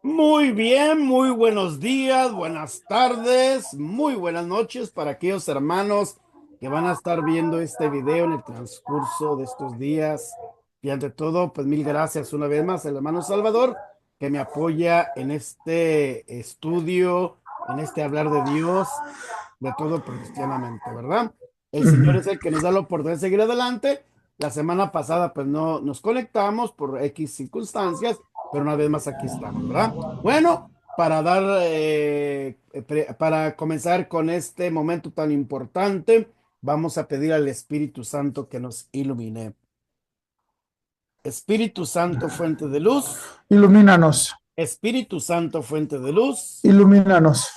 Muy bien, muy buenos días, buenas tardes, muy buenas noches para aquellos hermanos que van a estar viendo este video en el transcurso de estos días. Y ante todo, pues mil gracias una vez más al hermano Salvador que me apoya en este estudio, en este hablar de Dios, de todo cristianamente, ¿verdad? El Señor es el que nos da la oportunidad de seguir adelante. La semana pasada, pues no nos conectamos por X circunstancias, pero una vez más aquí estamos, ¿verdad? Bueno, para comenzar con este momento tan importante, vamos a pedir al Espíritu Santo que nos ilumine. Espíritu Santo, fuente de luz. Ilumínanos, Espíritu Santo, fuente de luz. ilumínanos.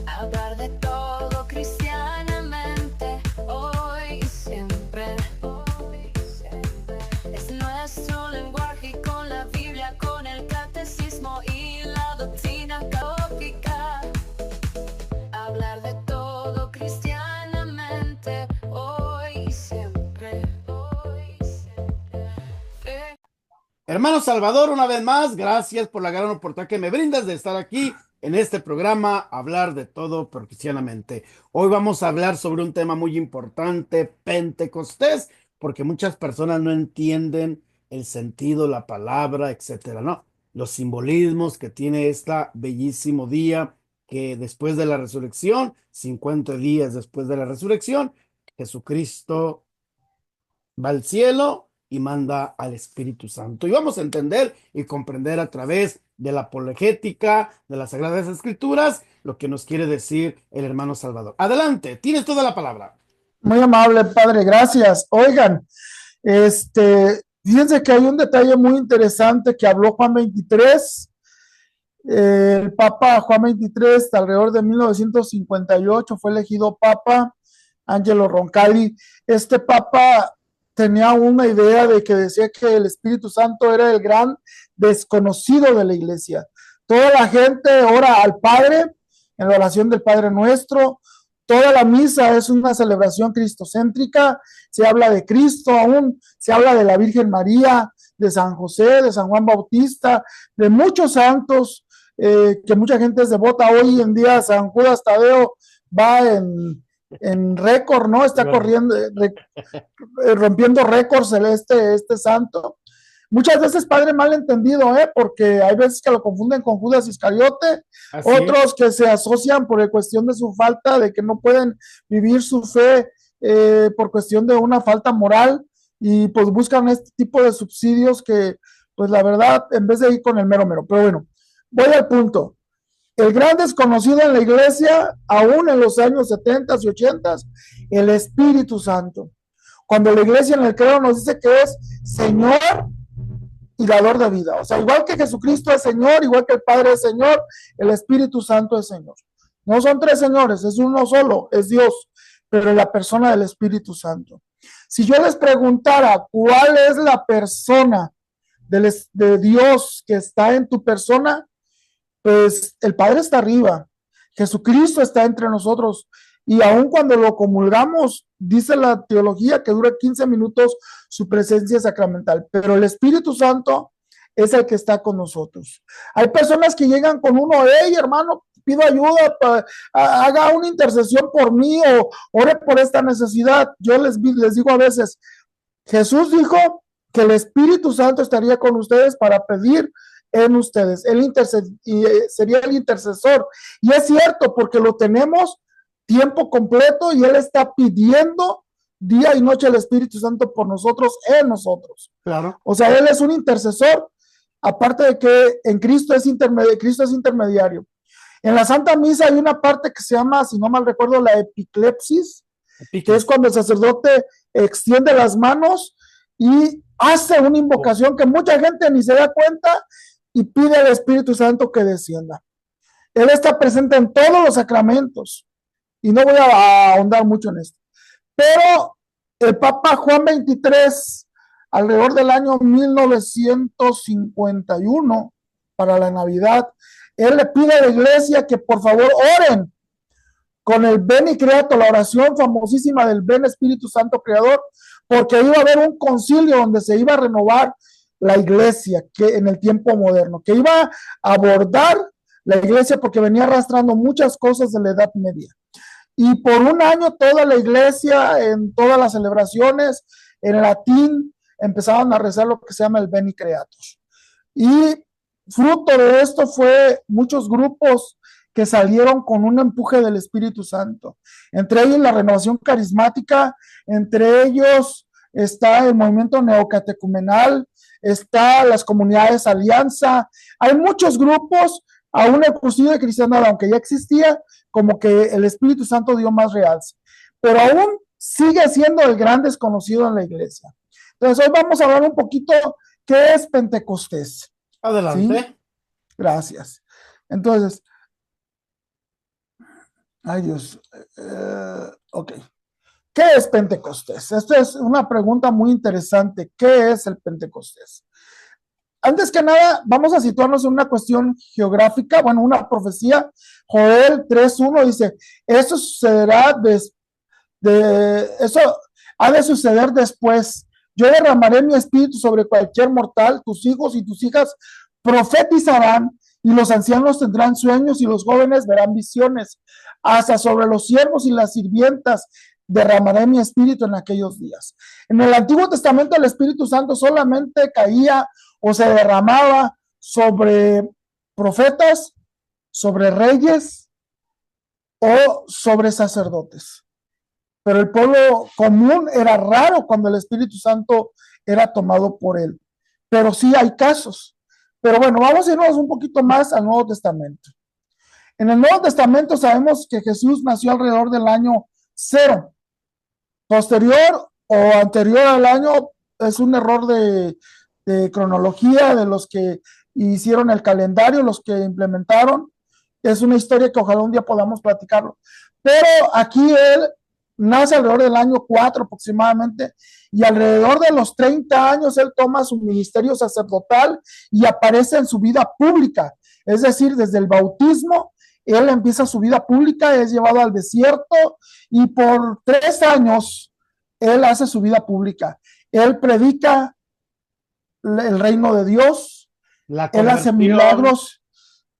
Hablar de todo cristianamente, hoy y siempre. Es nuestro lenguaje y con la Biblia, con el catecismo y la doctrina católica. Hablar de todo cristianamente, hoy y siempre. Hermano Salvador, una vez más, gracias por la gran oportunidad que me brindas de estar aquí en este programa, hablar de todo pero cristianamente. Hoy vamos a hablar sobre un tema muy importante, Pentecostés, porque muchas personas no entienden el sentido, la palabra, etcétera, ¿no? Los simbolismos que tiene este bellísimo día que después de la resurrección, 50 días después de la resurrección, Jesucristo va al cielo y manda al Espíritu Santo. Y vamos a entender y comprender a través de la apologética de las Sagradas Escrituras lo que nos quiere decir el hermano Salvador. Adelante, tienes toda la palabra. Muy amable, padre, gracias. Oigan, fíjense que hay un detalle muy interesante que habló Juan 23. El Papa Juan 23, alrededor de 1958, fue elegido Papa Angelo Roncalli. Este Papa tenía una idea de que decía que el Espíritu Santo era el gran desconocido de la iglesia. Toda la gente ora al Padre en la oración del Padre Nuestro. Toda la misa es una celebración cristocéntrica. Se habla de Cristo aún, se habla de la Virgen María, de San José, de San Juan Bautista, de muchos santos que mucha gente es devota. Hoy en día San Judas Tadeo va en récord, ¿no? Está corriendo, rompiendo récords este santo. Muchas veces, padre, mal entendido, porque hay veces que lo confunden con Judas Iscariote, Así es. otros que se asocian por cuestión de su falta, de que no pueden vivir su fe por cuestión de una falta moral, y pues buscan este tipo de subsidios que, pues la verdad, en vez de ir con el mero mero. Pero bueno, voy al punto. El gran desconocido en la iglesia, aún en los años 70 y 80, el Espíritu Santo. Cuando la iglesia en el credo nos dice que es Señor y dador de vida. O sea, igual que Jesucristo es Señor, igual que el Padre es Señor, el Espíritu Santo es Señor. No son tres señores, es uno solo, es Dios, pero en la persona del Espíritu Santo. Si yo les preguntara cuál es la persona de Dios que está en tu persona, pues el Padre está arriba, Jesucristo está entre nosotros, y aun cuando lo comulgamos, dice la teología que dura 15 minutos su presencia sacramental, pero el Espíritu Santo es el que está con nosotros. Hay personas que llegan con uno, hey hermano, pido ayuda, haga una intercesión por mí o ore por esta necesidad. Yo les digo a veces, Jesús dijo que el Espíritu Santo estaría con ustedes para pedir en ustedes. Él sería el intercesor. Y es cierto, porque lo tenemos tiempo completo y Él está pidiendo día y noche el Espíritu Santo por nosotros, en nosotros. Claro. O sea, Él es un intercesor, aparte de que en Cristo Cristo es intermediario. En la Santa Misa hay una parte que se llama, si no mal recuerdo, la epiclepsis, que es cuando el sacerdote extiende las manos y hace una invocación que mucha gente ni se da cuenta y pide al Espíritu Santo que descienda. Él está presente en todos los sacramentos y no voy a ahondar mucho en esto. Pero el Papa Juan 23, alrededor del año 1951, para la Navidad, él le pide a la iglesia que por favor oren con el Veni Creator, la oración famosísima del Ven Espíritu Santo Creador, porque iba a haber un concilio donde se iba a renovar la iglesia que en el tiempo moderno, que iba a abordar la iglesia porque venía arrastrando muchas cosas de la Edad Media. Y por un año toda la iglesia, en todas las celebraciones, en latín, empezaban a rezar lo que se llama el Veni Creator. Y fruto de esto fue muchos grupos que salieron con un empuje del Espíritu Santo. Entre ellos la Renovación Carismática, entre ellos está el movimiento neocatecumenal, está las comunidades Alianza. Hay muchos grupos, aún el cursillo de cristiandad, aunque ya existía, como que el Espíritu Santo dio más realce. Pero aún sigue siendo el gran desconocido en la iglesia. Entonces hoy vamos a hablar un poquito qué es Pentecostés. Adelante. ¿Sí? Gracias. Entonces, ay Dios, ok. ¿Qué es Pentecostés? Esta es una pregunta muy interesante. ¿Qué es el Pentecostés? Antes que nada, vamos a situarnos en una cuestión geográfica, bueno, una profecía. Joel 3:1 dice, eso sucederá eso ha de suceder después. Yo derramaré mi espíritu sobre cualquier mortal, tus hijos y tus hijas profetizarán, y los ancianos tendrán sueños y los jóvenes verán visiones. Hasta sobre los siervos y las sirvientas derramaré mi espíritu en aquellos días. En el Antiguo Testamento el Espíritu Santo solamente caía o se derramaba sobre profetas, sobre reyes o sobre sacerdotes. Pero el pueblo común era raro cuando el Espíritu Santo era tomado por él. Pero sí hay casos. Pero bueno, vamos a irnos un poquito más al Nuevo Testamento. En el Nuevo Testamento sabemos que Jesús nació alrededor del año 0. Posterior o anterior al año es un error de cronología de los que hicieron el calendario, los que implementaron. Es una historia que ojalá un día podamos platicarlo. Pero aquí él nace alrededor del año 4 aproximadamente, y alrededor de los 30 años él toma su ministerio sacerdotal y aparece en su vida pública. Es decir, desde el bautismo, él empieza su vida pública, es llevado al desierto y por 3 años él hace su vida pública. Él predica el reino de Dios, él hace milagros,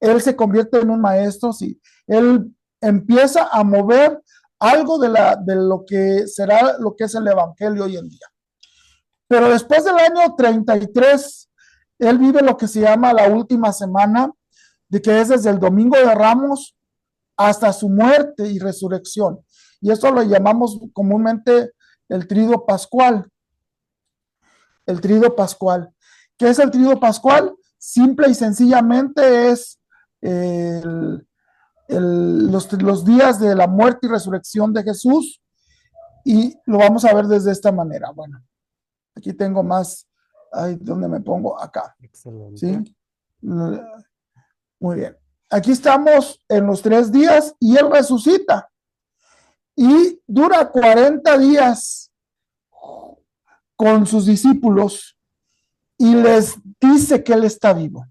él se convierte en un maestro, sí. Él empieza a mover algo de lo que será lo que es el evangelio hoy en día. Pero después del año 33, él vive lo que se llama la última semana, de que es desde el Domingo de Ramos hasta su muerte y resurrección. Y eso lo llamamos comúnmente el Tríodo Pascual. El Tríodo Pascual. ¿Qué es el Tríodo Pascual? Simple y sencillamente es los días de la muerte y resurrección de Jesús, y lo vamos a ver desde esta manera. Bueno, aquí tengo más, ahí donde me pongo, acá. Excelente. ¿Sí? Muy bien. Aquí estamos en los 3 días y él resucita y dura 40 días con sus discípulos y les dice que él está vivo.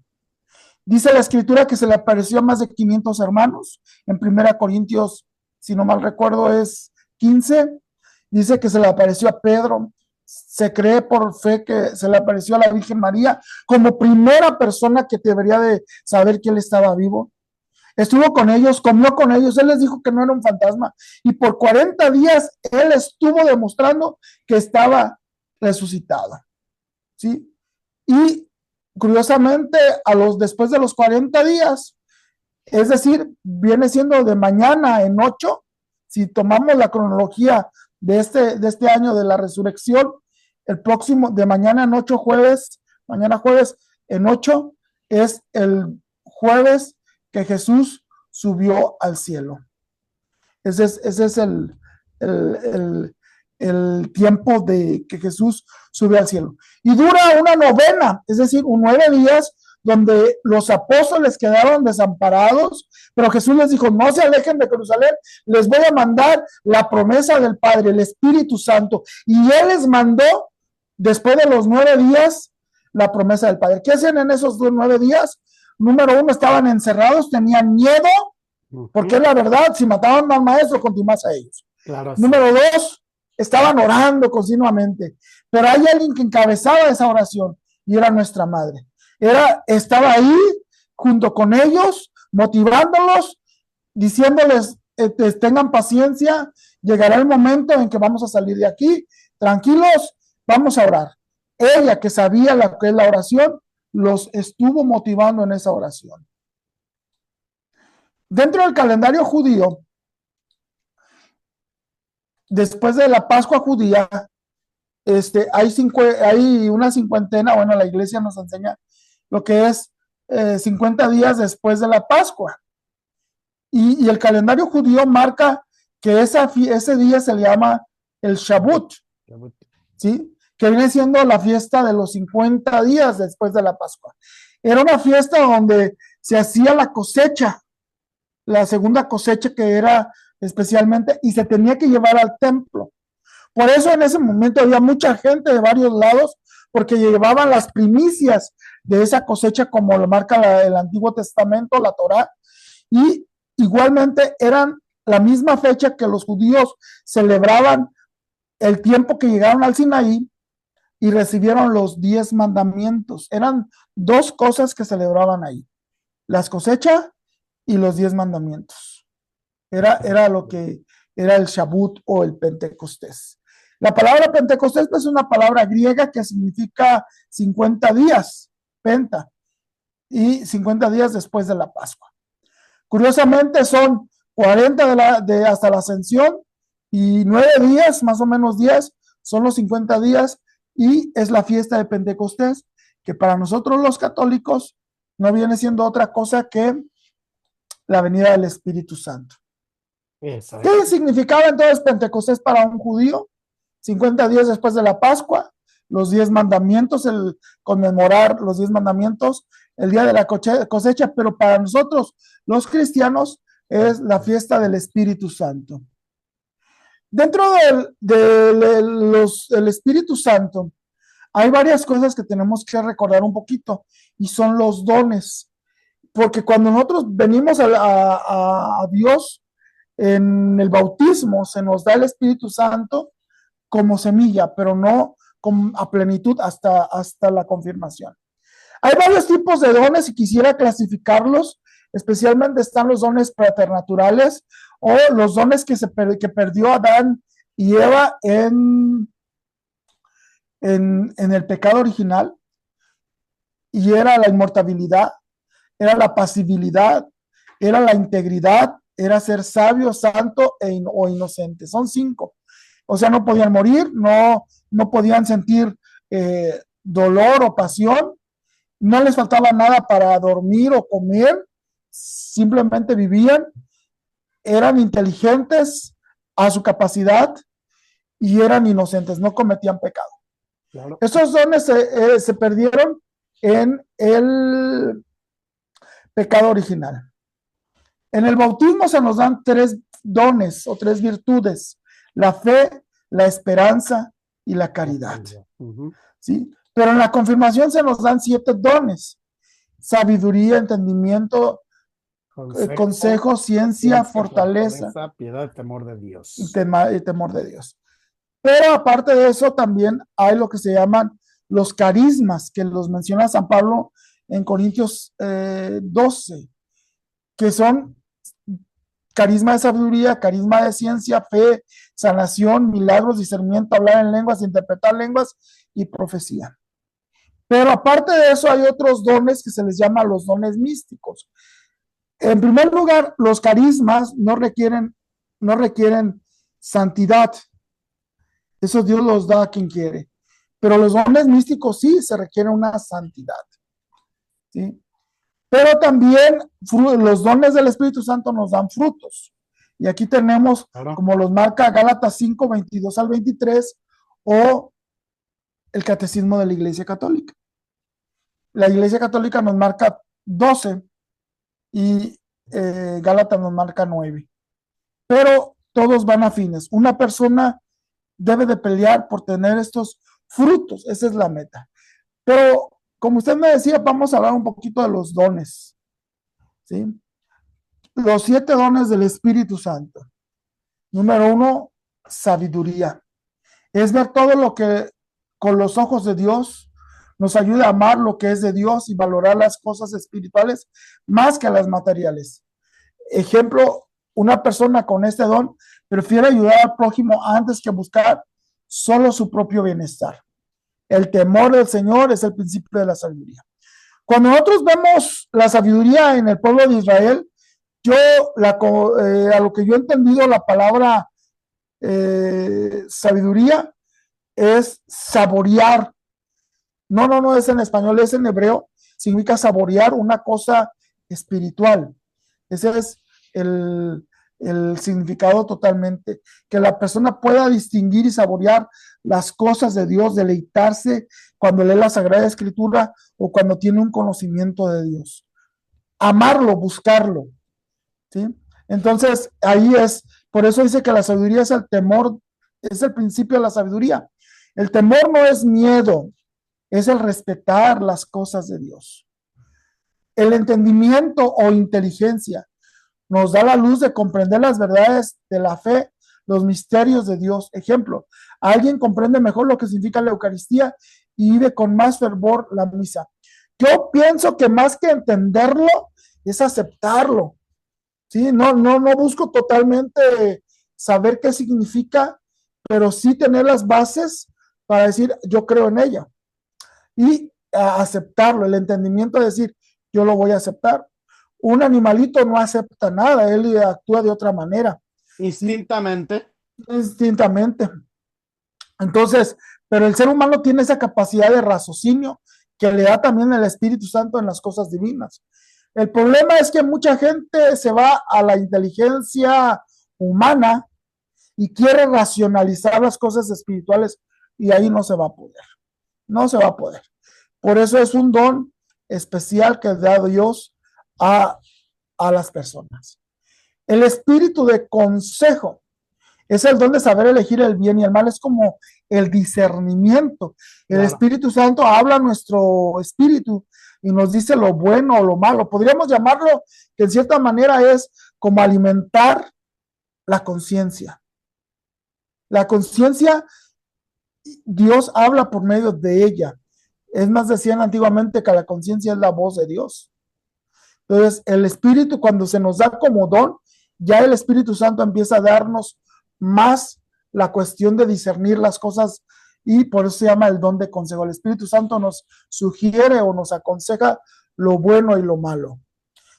Dice la escritura que se le apareció a más de 500 hermanos. En 1 Corintios, si no mal recuerdo, es 15. Dice que se le apareció a Pedro. Se cree por fe que se le apareció a la Virgen María como primera persona que debería de saber que él estaba vivo. Estuvo con ellos, comió con ellos, él les dijo que no era un fantasma. Y por 40 días él estuvo demostrando que estaba resucitado. ¿Sí? Y curiosamente, después de los 40 días, es decir, viene siendo de mañana en 8, si tomamos la cronología de este año de la resurrección, el próximo, de mañana en 8 mañana jueves en 8, es el jueves que Jesús subió al cielo. Ese es el tiempo de que Jesús sube al cielo. Y dura una novena, es decir, 9 días, donde los apóstoles quedaron desamparados, pero Jesús les dijo, no se alejen de Jerusalén, les voy a mandar la promesa del Padre, el Espíritu Santo. Y él les mandó, después de los 9 días, la promesa del Padre. ¿Qué hacían en esos 9 días? Número 1, estaban encerrados, tenían miedo, porque es la verdad, si mataban al maestro, continuás a ellos. Claro, sí. Número 2, estaban orando continuamente, pero hay alguien que encabezaba esa oración, y era nuestra madre. Estaba ahí junto con ellos, motivándolos, diciéndoles, tengan paciencia, llegará el momento en que vamos a salir de aquí, tranquilos, vamos a orar. Ella, que sabía lo que es la oración, los estuvo motivando en esa oración. Dentro del calendario judío, después de la Pascua judía, hay una cincuentena, bueno, la iglesia nos enseña lo que es 50 días después de la Pascua. Y el calendario judío marca que ese día se le llama el Shavuot, ¿sí? Que viene siendo la fiesta de los 50 días después de la Pascua. Era una fiesta donde se hacía la cosecha, la segunda cosecha que era especialmente, y se tenía que llevar al templo. Por eso en ese momento había mucha gente de varios lados, porque llevaban las primicias de esa cosecha, como lo marca el Antiguo Testamento, la Torá, y igualmente eran la misma fecha que los judíos celebraban el tiempo que llegaron al Sinaí y recibieron los 10 mandamientos. Eran dos cosas que celebraban ahí: las cosechas y los 10 mandamientos. Era lo que era el Shavuot o el Pentecostés. La palabra Pentecostés es una palabra griega que significa 50 días, penta, y 50 días después de la Pascua. Curiosamente son 40 hasta la ascensión, y 9 días, más o menos 10, son los 50 días, y es la fiesta de Pentecostés, que para nosotros los católicos no viene siendo otra cosa que la venida del Espíritu Santo. Exacto. ¿Qué significaba entonces Pentecostés para un judío? 50 días después de la Pascua, los 10 mandamientos, el conmemorar los 10 mandamientos, el día de la cosecha, pero para nosotros los cristianos es la fiesta del Espíritu Santo. Dentro del Espíritu Santo hay varias cosas que tenemos que recordar un poquito, y son los dones, porque cuando nosotros venimos a Dios en el bautismo, se nos da el Espíritu Santo como semilla, pero no a plenitud hasta la confirmación. Hay varios tipos de dones y quisiera clasificarlos. Especialmente están los dones preternaturales, o los dones que perdió Adán y Eva en el pecado original, y era la inmortalidad, era la pasibilidad, era la integridad, era ser sabio, santo o inocente. Son 5. O sea, no podían morir, no podían sentir dolor o pasión, no les faltaba nada para dormir o comer, simplemente vivían, eran inteligentes a su capacidad y eran inocentes, no cometían pecado. Claro. Esos dones se perdieron en el pecado original. En el bautismo se nos dan 3 dones o 3 virtudes: la fe, la esperanza y la caridad. ¿Sí? Pero en la confirmación se nos dan 7 dones: sabiduría, entendimiento, consejo, ciencia, fortaleza, piedad, temor de Dios. y temor de Dios. Pero aparte de eso, también hay lo que se llaman los carismas, que los menciona San Pablo en Corintios 12, que son carisma de sabiduría, carisma de ciencia, fe, sanación, milagros, discernimiento, hablar en lenguas, interpretar lenguas y profecía. Pero aparte de eso hay otros dones que se les llama los dones místicos. En primer lugar, los carismas no requieren santidad. Eso Dios los da a quien quiere. Pero los dones místicos sí se requiere una santidad. ¿Sí? Pero también los dones del Espíritu Santo nos dan frutos. Y aquí tenemos, claro, como los marca Gálatas 5, 22 al 23, o el Catecismo de la Iglesia Católica. La Iglesia Católica nos marca 12 y Gálatas nos marca 9. Pero todos van afines. Una persona debe de pelear por tener estos frutos. Esa es la meta. Pero, como usted me decía, vamos a hablar un poquito de los dones. ¿Sí? Los 7 dones del Espíritu Santo. Número 1, sabiduría. Es ver todo lo que con los ojos de Dios nos ayuda a amar lo que es de Dios y valorar las cosas espirituales más que las materiales. Ejemplo, una persona con este don prefiere ayudar al prójimo antes que buscar solo su propio bienestar. El temor del Señor es el principio de la sabiduría. Cuando nosotros vemos la sabiduría en el pueblo de Israel, a lo que yo he entendido, la palabra sabiduría es saborear. No es en español, es en hebreo. Significa saborear una cosa espiritual. Ese es el significado totalmente. Que la persona pueda distinguir y saborear las cosas de Dios, deleitarse cuando lee la Sagrada Escritura o cuando tiene un conocimiento de Dios. Amarlo, buscarlo. ¿Sí? Entonces, ahí es, por eso dice que la sabiduría es el temor, es el principio de la sabiduría. El temor no es miedo, es el respetar las cosas de Dios. El entendimiento o inteligencia nos da la luz de comprender las verdades de la fe, los misterios de Dios. Ejemplo, alguien comprende mejor lo que significa la Eucaristía y vive con más fervor la misa. Yo pienso que más que entenderlo, es aceptarlo. ¿Sí? No busco totalmente saber qué significa, pero sí tener las bases para decir, yo creo en ella. Y aceptarlo, el entendimiento de decir, yo lo voy a aceptar. Un animalito no acepta nada, él actúa de otra manera. Instintamente. Instintamente. Entonces, pero el ser humano tiene esa capacidad de raciocinio que le da también el Espíritu Santo en las cosas divinas. El problema es que mucha gente se va a la inteligencia humana y quiere racionalizar las cosas espirituales y ahí no se va a poder. No se va a poder. Por eso es un don especial que da Dios a las personas. El espíritu de consejo es el don de saber elegir el bien y el mal, es como el discernimiento. El Claro. Espíritu Santo habla a nuestro espíritu y nos dice lo bueno o lo malo. Podríamos llamarlo que en cierta manera es como alimentar la conciencia. La conciencia, Dios habla por medio de ella. Es más, decían antiguamente que la conciencia es la voz de Dios. Entonces, el Espíritu, cuando se nos da como don, ya el Espíritu Santo empieza a darnos más la cuestión de discernir las cosas y por eso se llama el don de consejo. El Espíritu Santo nos sugiere o nos aconseja lo bueno y lo malo.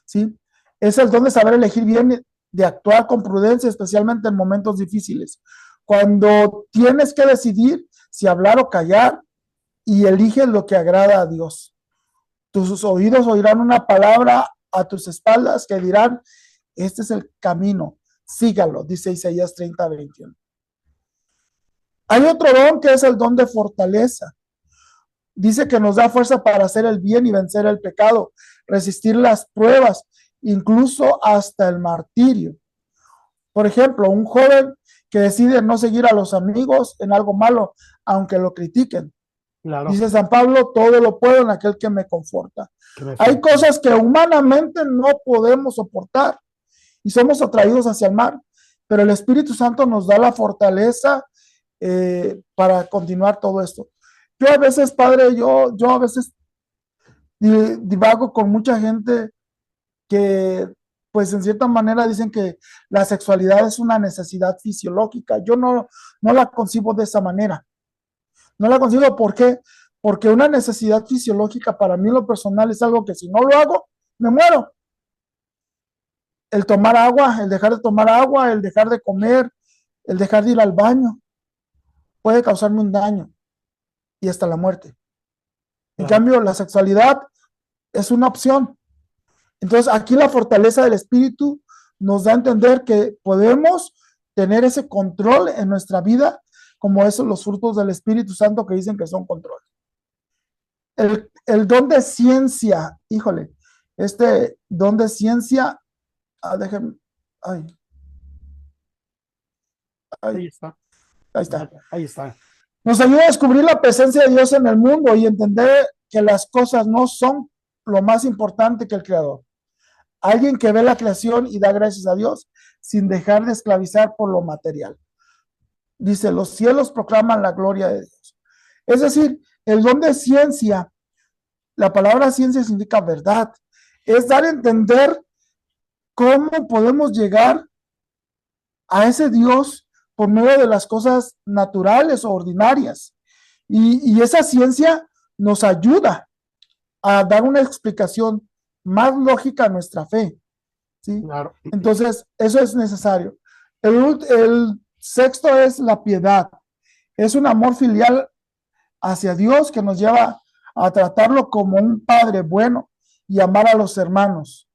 ¿Sí? Es el don de saber elegir bien, de actuar con prudencia, especialmente en momentos difíciles. Cuando tienes que decidir si hablar o callar y eliges lo que agrada a Dios. Tus oídos oirán una palabra a tus espaldas que dirán, este es el camino, sígalo, dice Isaías 30:21. Hay otro don que es el don de fortaleza. Dice que nos da fuerza para hacer el bien y vencer el pecado, resistir las pruebas, incluso hasta el martirio. Por ejemplo, un joven que decide no seguir a los amigos en algo malo, aunque lo critiquen. Claro. Dice San Pablo, todo lo puedo en aquel que me conforta. Que Hay cosas que humanamente no podemos soportar y somos atraídos hacia el mal, pero el Espíritu Santo nos da la fortaleza para continuar todo esto. Yo a veces, padre, yo a veces divago con mucha gente que, pues en cierta manera dicen que la sexualidad es una necesidad fisiológica. Yo no la concibo de esa manera. No la concibo, ¿por qué? Porque una necesidad fisiológica para mí en lo personal es algo que si no lo hago, me muero. El tomar agua, el dejar de tomar agua, el dejar de comer, el dejar de ir al baño, puede causarme un daño y hasta la muerte. En cambio, la sexualidad es una opción. Entonces, aquí la fortaleza del Espíritu nos da a entender que podemos tener ese control en nuestra vida, como esos los frutos del Espíritu Santo que dicen que son control. El don de ciencia, híjole, este don de ciencia, déjenme, ahí está. Ahí está. Ahí está. Nos ayuda a descubrir la presencia de Dios en el mundo y entender que las cosas no son lo más importante que el Creador. Alguien que ve la creación y da gracias a Dios sin dejar de esclavizar por lo material. Dice, los cielos proclaman la gloria de Dios. Es decir, el don de ciencia La palabra ciencia significa verdad. Es dar a entender cómo podemos llegar a ese Dios por medio de las cosas naturales o ordinarias. Y esa ciencia nos ayuda a dar una explicación más lógica a nuestra fe, ¿sí? Claro. Entonces, eso es necesario. El sexto es la piedad. Es un amor filial hacia Dios que nos lleva a tratarlo como un padre bueno y amar a los hermanos.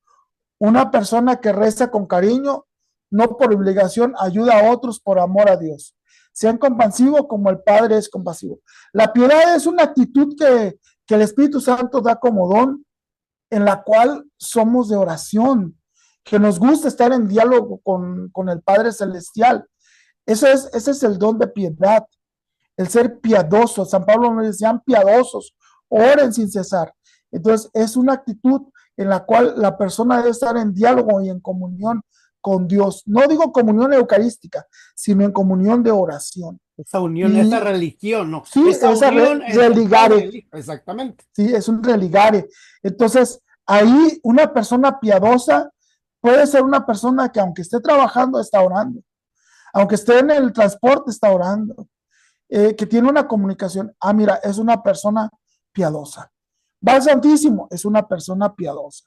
Una persona que reza con cariño, no por obligación, ayuda a otros por amor a Dios. Sean compasivos como el Padre es compasivo. La piedad es una actitud que el Espíritu Santo da como don, en la cual somos de oración, que nos gusta estar en diálogo con el Padre Celestial. Ese es el don de piedad, el ser piadoso. San Pablo nos decía, piadosos, oren sin cesar. Entonces, es una actitud en la cual la persona debe estar en diálogo y en comunión con Dios. No digo comunión eucarística, sino en comunión de oración. Esa unión, esa religión, ¿no? Sí, esa unión religare. Exactamente. Sí, es un religare. Entonces, ahí una persona piadosa puede ser una persona que aunque esté trabajando, está orando. Aunque esté en el transporte, está orando. Que tiene una comunicación. Mira, es una persona piadosa. Va al Santísimo, es una persona piadosa.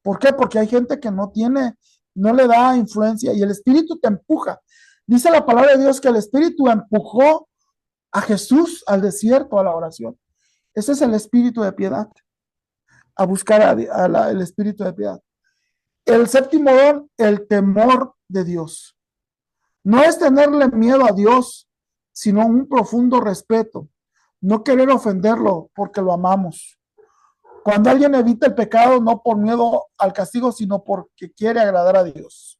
¿Por qué? Porque hay gente que no le da influencia y el Espíritu te empuja. Dice la palabra de Dios que el Espíritu empujó a Jesús al desierto, a la oración. Ese es el espíritu de piedad, a buscar el espíritu de piedad. El séptimo don, el temor de Dios. No es tenerle miedo a Dios, sino un profundo respeto. No querer ofenderlo porque lo amamos. Cuando alguien evita el pecado, no por miedo al castigo, sino porque quiere agradar a Dios.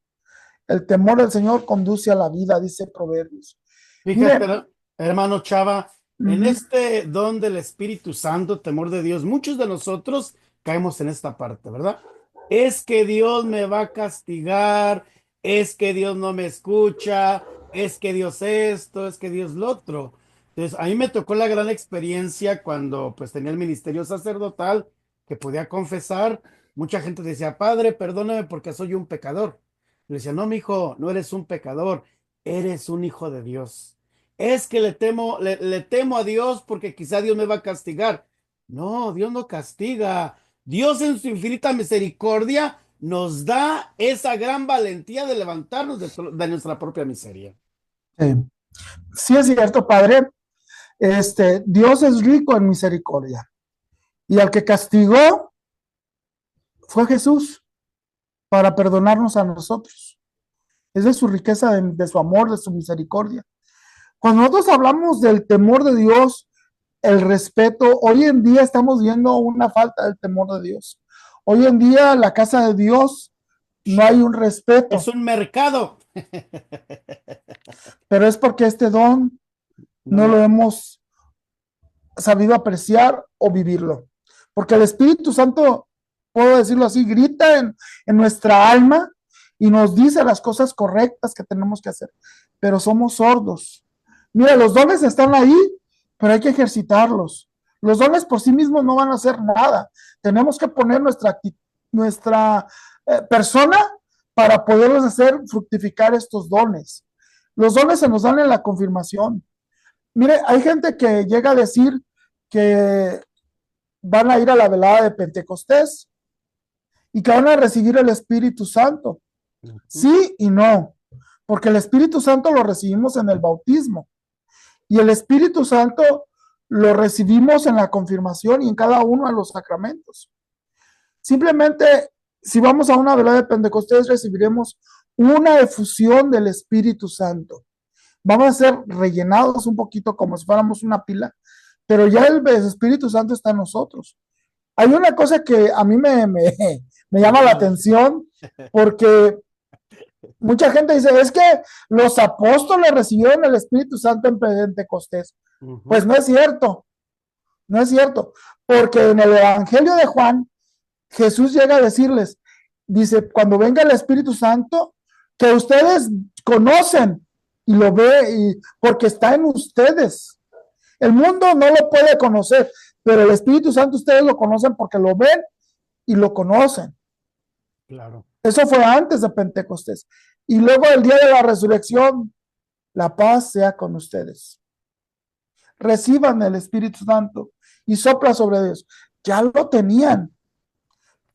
El temor del Señor conduce a la vida, dice Proverbios. Fíjate, miren, hermano Chava, en Uh-huh. este don del Espíritu Santo, temor de Dios, muchos de nosotros caemos en esta parte, ¿verdad? Es que Dios me va a castigar, es que Dios no me escucha, es que Dios esto, es que Dios lo otro. Entonces, a mí me tocó la gran experiencia cuando pues tenía el ministerio sacerdotal, que podía confesar. Mucha gente decía, Padre, perdóname porque soy un pecador. Le decía, no, mi hijo, no eres un pecador, eres un hijo de Dios. Es que le temo a Dios porque quizá Dios me va a castigar. No, Dios no castiga. Dios en su infinita misericordia nos da esa gran valentía de levantarnos de nuestra propia miseria. Sí es cierto, Padre. Dios es rico en misericordia. Y al que castigó fue Jesús para perdonarnos a nosotros. Es de su riqueza, de su amor, de su misericordia. Cuando nosotros hablamos del temor de Dios, el respeto, hoy en día estamos viendo una falta del temor de Dios. Hoy en día la casa de Dios no hay un respeto. Es un mercado. Pero es porque este don no lo hemos sabido apreciar o vivirlo. Porque el Espíritu Santo, puedo decirlo así, grita en nuestra alma y nos dice las cosas correctas que tenemos que hacer, pero somos sordos. Mira, los dones están ahí, pero hay que ejercitarlos. Los dones por sí mismos no van a hacer nada. Tenemos que poner nuestra persona para poderlos hacer fructificar estos dones. Los dones se nos dan en la confirmación. Mire, hay gente que llega a decir que van a ir a la velada de Pentecostés y que van a recibir el Espíritu Santo. Sí y no, porque el Espíritu Santo lo recibimos en el bautismo y el Espíritu Santo lo recibimos en la confirmación y en cada uno de los sacramentos. Simplemente, si vamos a una velada de Pentecostés, recibiremos una efusión del Espíritu Santo. Vamos a ser rellenados un poquito como si fuéramos una pila, pero ya el Espíritu Santo está en nosotros. Hay una cosa que a mí me llama la atención, porque mucha gente dice, es que los apóstoles recibieron el Espíritu Santo en Pentecostés. Pues no es cierto, no es cierto, porque en el Evangelio de Juan, Jesús llega a decirles, dice, cuando venga el Espíritu Santo, que ustedes conocen y lo ve, porque está en ustedes. El mundo no lo puede conocer, pero el Espíritu Santo ustedes lo conocen porque lo ven y lo conocen. Claro. Eso fue antes de Pentecostés. Y luego el día de la resurrección, la paz sea con ustedes. Reciban el Espíritu Santo y sopla sobre ellos. Ya lo tenían.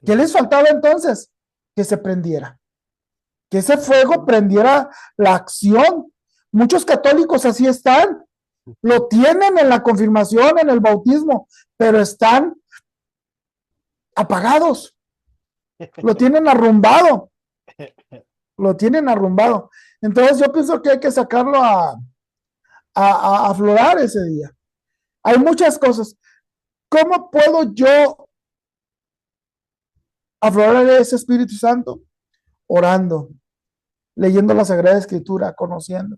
¿Qué les faltaba entonces? Que se prendiera. Que ese fuego prendiera la acción. Muchos católicos así están. Lo tienen en la confirmación, en el bautismo, pero están apagados. Lo tienen arrumbado. Lo tienen arrumbado. Entonces yo pienso que hay que sacarlo a aflorar ese día. Hay muchas cosas. ¿Cómo puedo yo aflorar ese Espíritu Santo? Orando, leyendo la Sagrada Escritura, conociendo.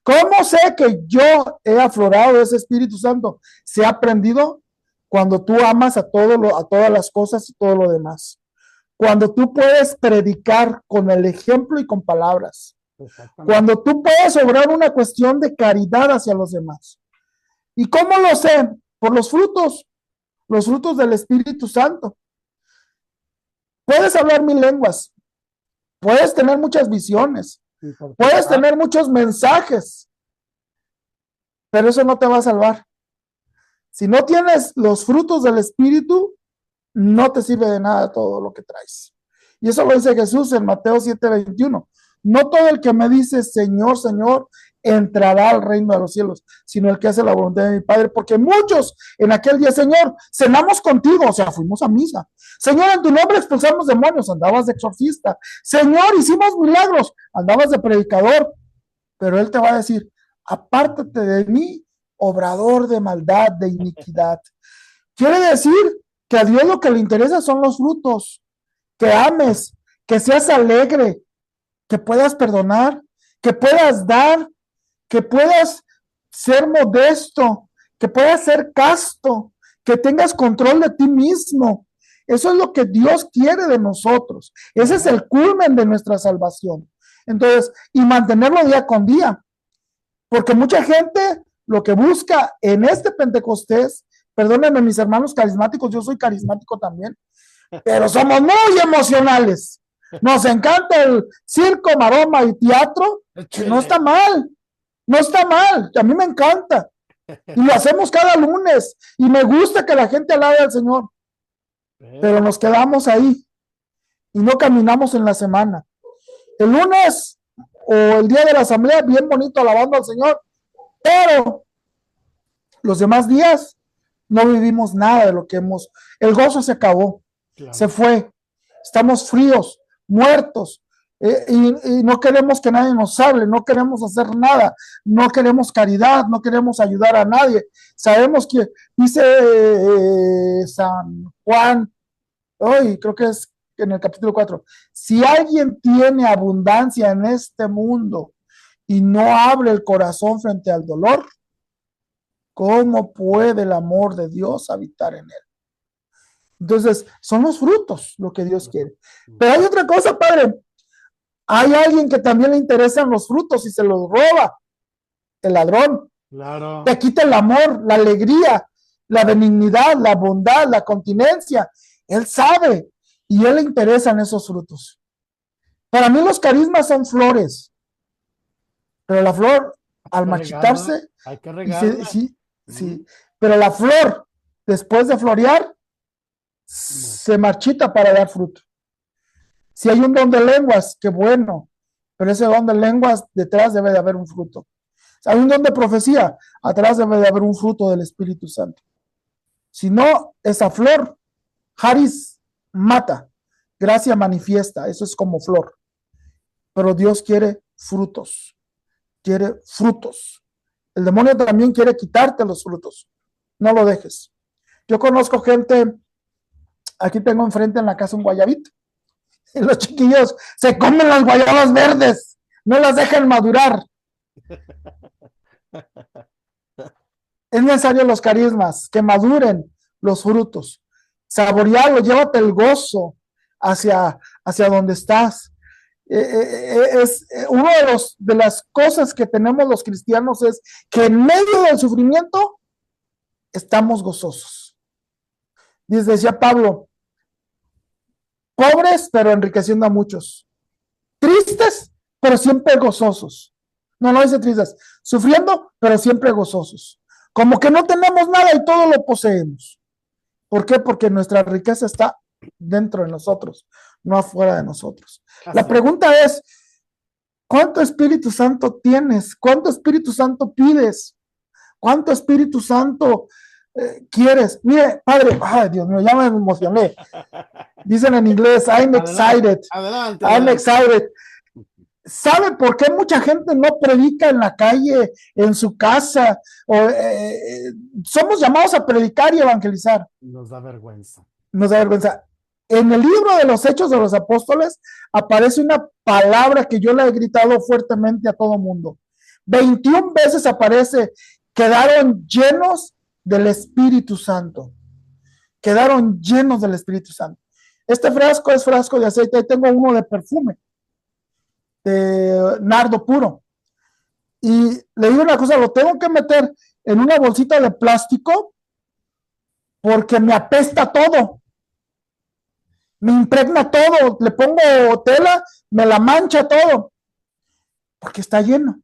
¿Cómo sé que yo he aflorado ese Espíritu Santo? Se ha aprendido cuando tú amas a todas las cosas y todo lo demás. Cuando tú puedes predicar con el ejemplo y con palabras. Cuando tú puedes obrar una cuestión de caridad hacia los demás. ¿Y cómo lo sé? Por los frutos del Espíritu Santo. Puedes hablar 1000 lenguas, puedes tener muchas visiones, puedes tener muchos mensajes, pero eso no te va a salvar. Si no tienes los frutos del Espíritu, no te sirve de nada todo lo que traes. Y eso lo dice Jesús en Mateo 7:21. No todo el que me dice Señor, Señor, entrará al reino de los cielos, sino el que hace la voluntad de mi Padre, porque muchos en aquel día, Señor, cenamos contigo, o sea, fuimos a misa. Señor, en tu nombre expulsamos demonios, andabas de exorcista. Señor, hicimos milagros, andabas de predicador. Pero Él te va a decir, apártate de mí, obrador de maldad, de iniquidad. Quiere decir que a Dios lo que le interesa son los frutos, que ames, que seas alegre, que puedas perdonar, que puedas dar, que puedas ser modesto, que puedas ser casto, que tengas control de ti mismo. Eso es lo que Dios quiere de nosotros. Ese es el culmen de nuestra salvación. Entonces, y mantenerlo día con día. Porque mucha gente lo que busca en este Pentecostés, perdónenme mis hermanos carismáticos, yo soy carismático también, pero somos muy emocionales. Nos encanta el circo, maroma y teatro, que no está mal, no está mal, a mí me encanta. Y lo hacemos cada lunes, y me gusta que la gente alabe al Señor, pero nos quedamos ahí, y no caminamos en la semana. El lunes, o el día de la asamblea, bien bonito alabando al Señor, pero los demás días no vivimos nada de lo que el gozo se acabó, claro. Se fue, estamos fríos, muertos, y no queremos que nadie nos hable, no queremos hacer nada, no queremos caridad, no queremos ayudar a nadie. Sabemos que dice San Juan, hoy creo que es en el capítulo 4, si alguien tiene abundancia en este mundo y no abre el corazón frente al dolor, ¿cómo puede el amor de Dios habitar en él? Entonces, son los frutos lo que Dios quiere. Pero hay otra cosa, Padre. Hay alguien que también le interesan los frutos y se los roba. El ladrón. Claro. Te quita el amor, la alegría, la benignidad, la bondad, la continencia. Él sabe y él le interesan esos frutos. Para mí los carismas son flores. Pero la flor, al marchitarse, hay que regarla. Sí. Pero la flor, después de florear, se marchita para dar fruto. Si hay un don de lenguas, qué bueno, pero ese don de lenguas detrás debe de haber un fruto. Si hay un don de profecía, atrás debe de haber un fruto del Espíritu Santo. Si no, esa flor, Haris mata, gracia manifiesta, eso es como flor. Pero Dios quiere frutos, quiere frutos. El demonio también quiere quitarte los frutos, no lo dejes. Yo conozco gente. Aquí tengo enfrente en la casa un guayabito. Y los chiquillos se comen las guayabas verdes. No las dejan madurar. Es necesario los carismas, que maduren los frutos. Saborearlo, llévate el gozo hacia donde estás. Es uno de las cosas que tenemos los cristianos es que en medio del sufrimiento estamos gozosos. Decía Pablo, pobres, pero enriqueciendo a muchos. Tristes, pero siempre gozosos. No dice tristes. Sufriendo, pero siempre gozosos. Como que no tenemos nada y todo lo poseemos. ¿Por qué? Porque nuestra riqueza está dentro de nosotros, no afuera de nosotros. La pregunta es, ¿cuánto Espíritu Santo tienes? ¿Cuánto Espíritu Santo pides? ¿Cuánto Espíritu Santo quieres? Mire, Padre, ay Dios mío, ya me emocioné. Dicen en inglés, I'm excited. Adelante. I'm excited. ¿Sabe por qué mucha gente no predica en la calle, en su casa? Somos llamados a predicar y evangelizar. Nos da vergüenza. Nos da vergüenza. En el libro de los Hechos de los Apóstoles aparece una palabra que yo le he gritado fuertemente a todo mundo. 21 veces aparece, quedaron llenos del Espíritu Santo. Quedaron llenos del Espíritu Santo. Este frasco es frasco de aceite. Ahí tengo uno de perfume, de nardo puro. Y le digo una cosa, lo tengo que meter en una bolsita de plástico porque me apesta todo. Me impregna todo, le pongo tela, me la mancha todo, porque está lleno.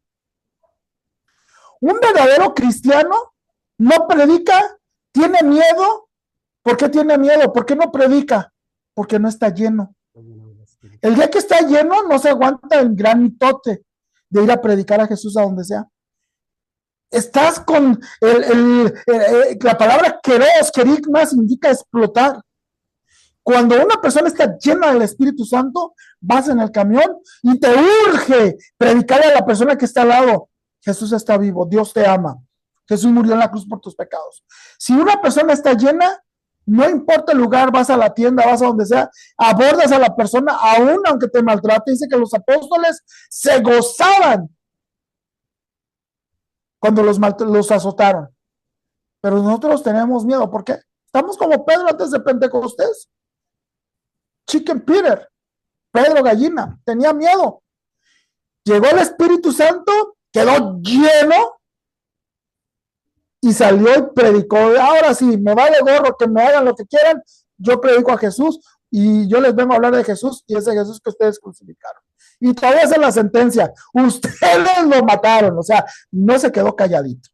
Un verdadero cristiano no predica, tiene miedo. ¿Por qué tiene miedo? ¿Por qué no predica? Porque no está lleno. El día que está lleno no se aguanta el gran mitote de ir a predicar a Jesús a donde sea. Estás con la palabra querigma significa explotar. Cuando una persona está llena del Espíritu Santo, vas en el camión y te urge predicarle a la persona que está al lado. Jesús está vivo, Dios te ama. Jesús murió en la cruz por tus pecados. Si una persona está llena, no importa el lugar, vas a la tienda, vas a donde sea, abordas a la persona, aún aunque te maltrate. Dice que los apóstoles se gozaban cuando los azotaron. Pero nosotros tenemos miedo. ¿Por qué? Estamos como Pedro antes de Pentecostés. Chicken Peter, Pedro gallina, tenía miedo. Llegó el Espíritu Santo, quedó lleno y salió y predicó. Ahora sí, me vale gorro que me hagan lo que quieran, yo predico a Jesús y yo les vengo a hablar de Jesús y ese Jesús que ustedes crucificaron. Y todavía es la sentencia, ustedes lo mataron, o sea, no se quedó calladito.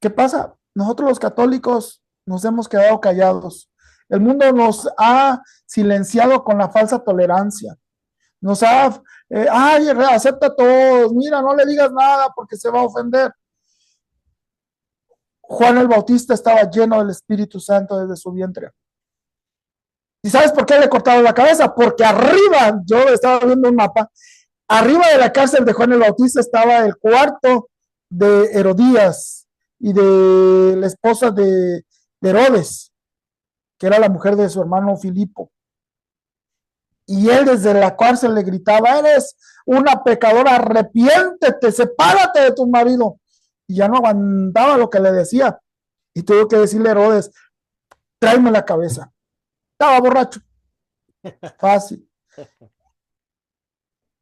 ¿Qué pasa? Nosotros los católicos nos hemos quedado callados. El mundo nos ha silenciado con la falsa tolerancia. Nos ha, acepta a todos, mira, no le digas nada porque se va a ofender. Juan el Bautista estaba lleno del Espíritu Santo desde su vientre. ¿Y sabes por qué le cortaron la cabeza? Porque arriba, yo estaba viendo un mapa, arriba de la cárcel de Juan el Bautista estaba el cuarto de Herodías y de la esposa de Herodes, que era la mujer de su hermano Filipo. Y él desde la cárcel le gritaba, eres una pecadora, arrepiéntete, sepárate de tu marido. Y ya no aguantaba lo que le decía. Y tuvo que decirle a Herodes, tráeme la cabeza. Estaba borracho. Fácil.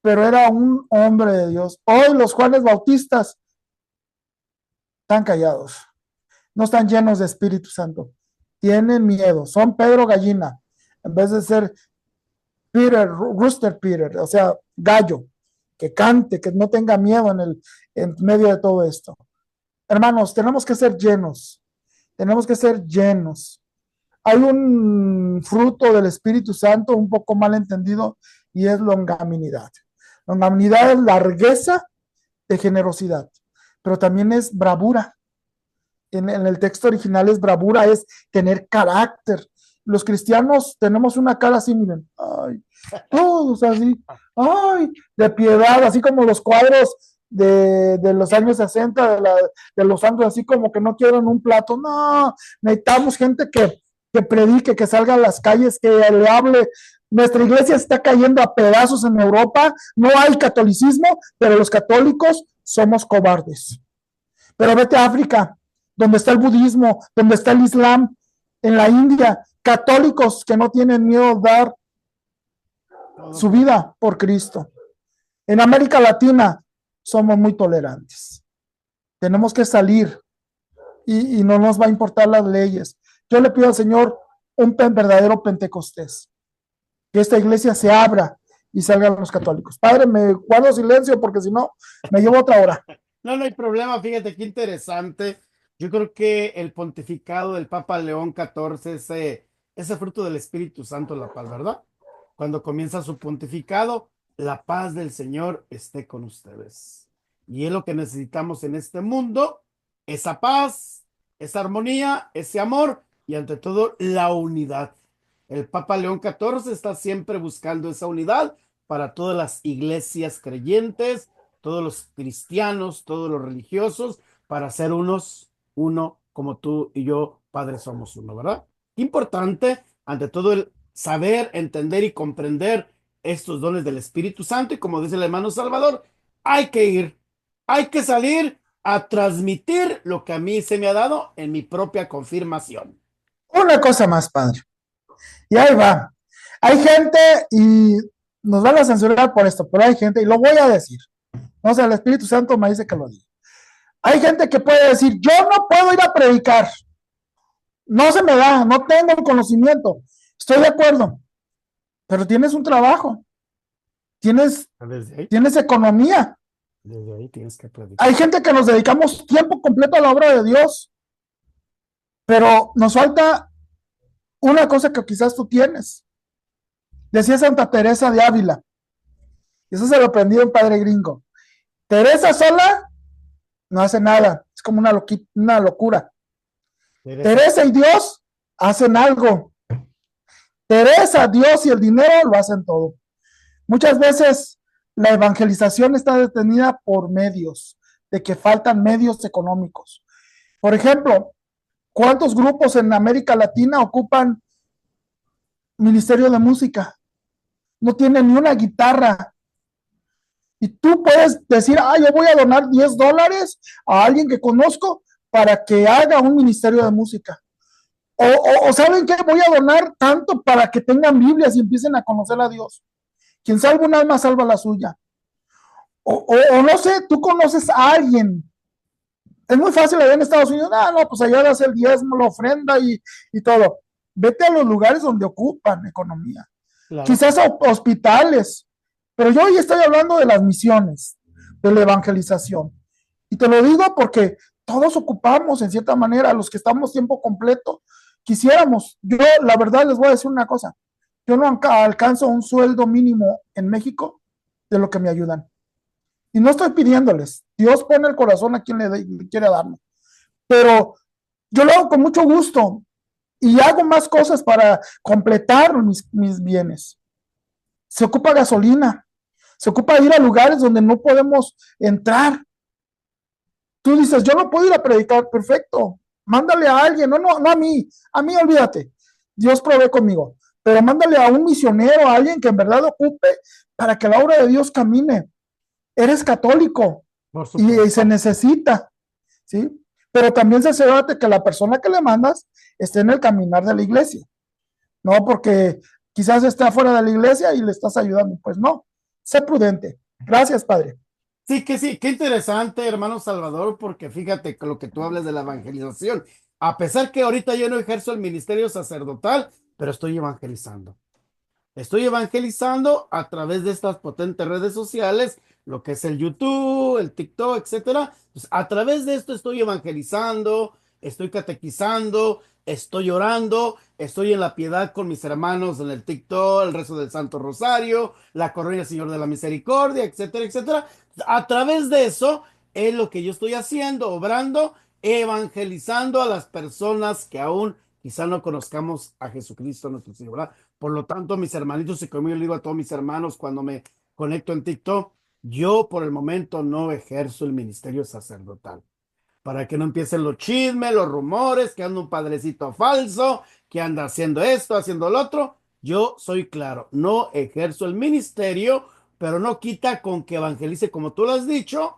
Pero era un hombre de Dios. Hoy los Juanes Bautistas están callados. No están llenos de Espíritu Santo. Tienen miedo. Son Pedro gallina. En vez de ser Peter, Rooster Peter, o sea, gallo, que cante, que no tenga miedo en medio de todo esto. Hermanos, tenemos que ser llenos. Tenemos que ser llenos. Hay un fruto del Espíritu Santo un poco mal entendido y es longanimidad. Longanimidad es largueza de generosidad, pero también es bravura. En el texto original es bravura, es tener carácter. Los cristianos tenemos una cara así, miren, ay, todos así, ay, de piedad, así como los cuadros de los años 60, de los santos, así como que no quieren un plato. No, necesitamos gente que predique, que salga a las calles, que le hable. Nuestra iglesia está cayendo a pedazos en Europa, no hay catolicismo, pero los católicos somos cobardes. Pero vete a África, donde está el budismo, donde está el islam, en la India, católicos que no tienen miedo de dar su vida por Cristo. En América Latina somos muy tolerantes. Tenemos que salir y no nos va a importar las leyes. Yo le pido al Señor un verdadero Pentecostés, que esta iglesia se abra y salgan los católicos. Padre, me guardo silencio porque si no, me llevo otra hora. No, no hay problema, fíjate qué interesante. Yo creo que el pontificado del Papa León XIV, ese fruto del Espíritu Santo, la paz, ¿verdad? Cuando comienza su pontificado, la paz del Señor esté con ustedes. Y es lo que necesitamos en este mundo, esa paz, esa armonía, ese amor y ante todo la unidad. El Papa León XIV está siempre buscando esa unidad para todas las iglesias creyentes, todos los cristianos, todos los religiosos, para ser uno como tú y yo, Padre, somos uno, ¿verdad? Importante, ante todo, el saber, entender y comprender estos dones del Espíritu Santo y como dice el hermano Salvador, hay que ir, hay que salir a transmitir lo que a mí se me ha dado en mi propia confirmación. Una cosa más, Padre. Y ahí va. Hay gente, y nos van a censurar por esto, pero hay gente, y lo voy a decir. No sé, el Espíritu Santo me dice que lo diga. Hay gente que puede decir, yo no puedo ir a predicar. No se me da, no tengo el conocimiento. Estoy de acuerdo. Pero tienes un trabajo. Tienes economía. Desde ahí tienes que predicar. Hay gente que nos dedicamos tiempo completo a la obra de Dios. Pero nos falta una cosa que quizás tú tienes. Decía Santa Teresa de Ávila. Eso se lo aprendí en Padre Gringo. Teresa sola no hace nada. Es como una locura. Teresa y Dios hacen algo. Teresa, Dios y el dinero lo hacen todo. Muchas veces la evangelización está detenida por medios, de que faltan medios económicos. Por ejemplo, ¿cuántos grupos en América Latina ocupan ministerio de música? No tienen ni una guitarra. Y tú puedes decir, yo voy a donar $10 a alguien que conozco para que haga un ministerio de música. O ¿saben qué? Voy a donar tanto para que tengan Biblias y empiecen a conocer a Dios. Quien salva un alma, salva la suya. O no sé, tú conoces a alguien. Es muy fácil allá en Estados Unidos. No, pues allá das el diezmo, la ofrenda y todo. Vete a los lugares donde ocupan economía. Claro. Quizás a hospitales. Pero yo hoy estoy hablando de las misiones, de la evangelización. Y te lo digo porque todos ocupamos, en cierta manera, los que estamos tiempo completo, quisiéramos. Yo, la verdad, les voy a decir una cosa. Yo no alcanzo un sueldo mínimo en México de lo que me ayudan. Y no estoy pidiéndoles. Dios pone el corazón a quien le quiere darme. Pero yo lo hago con mucho gusto y hago más cosas para completar mis bienes. Se ocupa gasolina. Se ocupa ir a lugares donde no podemos entrar. Tú dices, yo no puedo ir a predicar. Perfecto. Mándale a alguien. No a mí. A mí olvídate. Dios provee conmigo. Pero mándale a un misionero, a alguien que en verdad ocupe para que la obra de Dios camine. Eres católico y se necesita, ¿sí? Pero también se asegúrate que la persona que le mandas esté en el caminar de la iglesia, no porque quizás está fuera de la iglesia y le estás ayudando, pues no, sé prudente. Gracias, Padre. Sí, qué interesante, hermano Salvador, porque fíjate que lo que tú hablas de la evangelización, a pesar que ahorita yo no ejerzo el ministerio sacerdotal, pero estoy evangelizando. Estoy evangelizando a través de estas potentes redes sociales, lo que es el YouTube, el TikTok, etcétera. Pues a través de esto estoy evangelizando, estoy catequizando, estoy orando, estoy en la piedad con mis hermanos en el TikTok, el rezo del Santo Rosario, la Corona Señor de la Misericordia, etcétera, etcétera. A través de eso es lo que yo estoy haciendo, obrando, evangelizando a las personas que aún quizá no conozcamos a Jesucristo nuestro Señor, ¿verdad? Por lo tanto, mis hermanitos, y como yo le digo a todos mis hermanos cuando me conecto en TikTok, yo por el momento no ejerzo el ministerio sacerdotal. Para que no empiecen los chismes, los rumores, que anda un padrecito falso, que anda haciendo esto, haciendo lo otro. Yo soy claro, no ejerzo el ministerio, pero no quita con que evangelice como tú lo has dicho.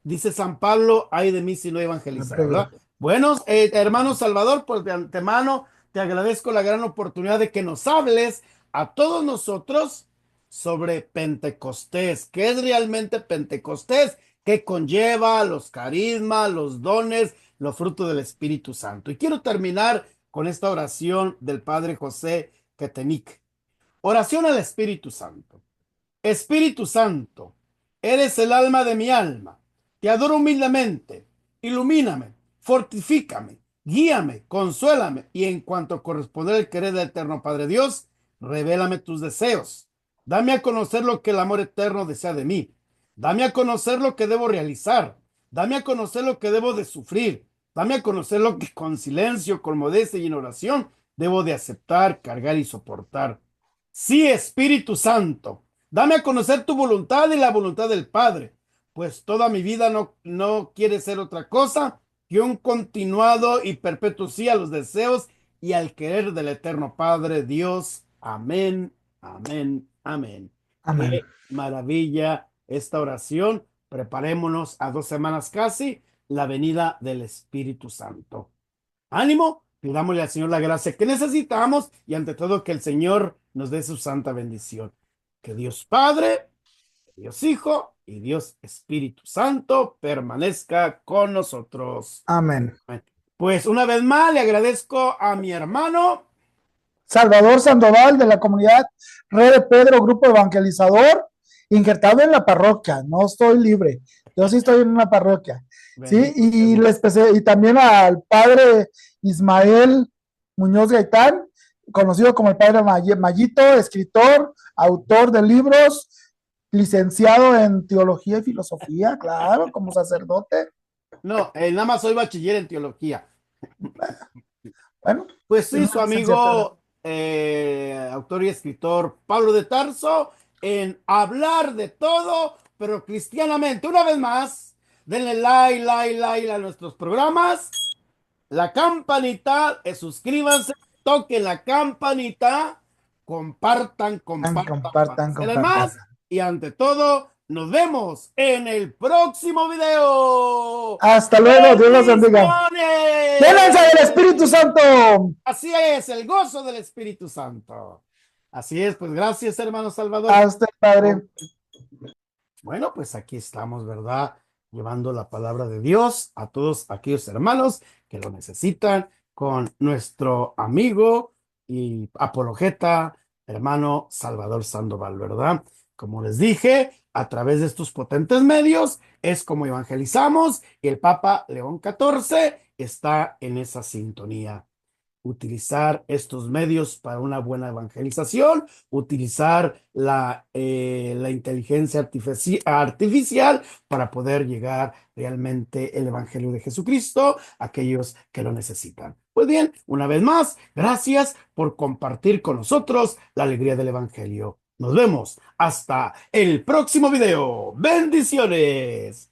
Dice San Pablo, ay de mí si no evangelizar, ¿verdad? Bueno, hermano Salvador, pues de antemano te agradezco la gran oportunidad de que nos hables a todos nosotros sobre Pentecostés. ¿Qué es realmente Pentecostés? ¿Qué conlleva los carismas, los dones, los frutos del Espíritu Santo? Y quiero terminar con esta oración del Padre José Quetenic. Oración al Espíritu Santo. Espíritu Santo, eres el alma de mi alma. Te adoro humildemente. Ilumíname, fortifícame, guíame, consuélame y en cuanto corresponde al querer del eterno Padre Dios, revélame tus deseos. Dame a conocer lo que el amor eterno desea de mí. Dame a conocer lo que debo realizar. Dame a conocer lo que debo de sufrir. Dame a conocer lo que con silencio, con modestia y en oración debo de aceptar, cargar y soportar. Sí, Espíritu Santo. Dame a conocer tu voluntad y la voluntad del Padre, pues toda mi vida no quiere ser otra cosa que un continuado y perpetuo sí a los deseos y al querer del eterno Padre Dios. Amén, amén, amén. Amén. Qué maravilla esta oración. Preparémonos a 2 semanas casi la venida del Espíritu Santo. Ánimo, pidámosle al Señor la gracia que necesitamos y ante todo que el Señor nos dé su santa bendición. Que Dios Padre, Dios Hijo y Dios Espíritu Santo permanezca con nosotros. Amén. Pues una vez más le agradezco a mi hermano Salvador Sandoval de la comunidad Red de Pedro, Grupo Evangelizador, injertado en la parroquia. No estoy libre. Yo sí estoy en una parroquia. Sí, y también al padre Ismael Muñoz Gaitán, conocido como el padre Mayito, escritor, autor de libros, licenciado en teología y filosofía, claro, como sacerdote. No, nada más soy bachiller en teología. Bueno, Pues sí, tiene su una licenciatura. amigo, autor y escritor Pablo de Tarso, en hablar de todo, pero cristianamente. Una vez más, denle like a nuestros programas, la campanita, suscríbanse, toquen la campanita, compartan para que sean Compartan. más. Y ante todo, nos vemos en el próximo video. Hasta luego, Dios los bendiga. ¡Bendiciones! ¡Llénense del Espíritu Santo! Así es, el gozo del Espíritu Santo. Así es, pues gracias, hermano Salvador. A usted, Padre. Bueno, pues aquí estamos, ¿verdad? Llevando la palabra de Dios a todos aquellos hermanos que lo necesitan con nuestro amigo y apologeta, hermano Salvador Sandoval, ¿verdad? Como les dije, a través de estos potentes medios es como evangelizamos y el Papa León XIV está en esa sintonía. Utilizar estos medios para una buena evangelización, utilizar la inteligencia artificial para poder llegar realmente el Evangelio de Jesucristo a aquellos que lo necesitan. Pues bien, una vez más, gracias por compartir con nosotros la alegría del Evangelio. Nos vemos hasta el próximo video. Bendiciones.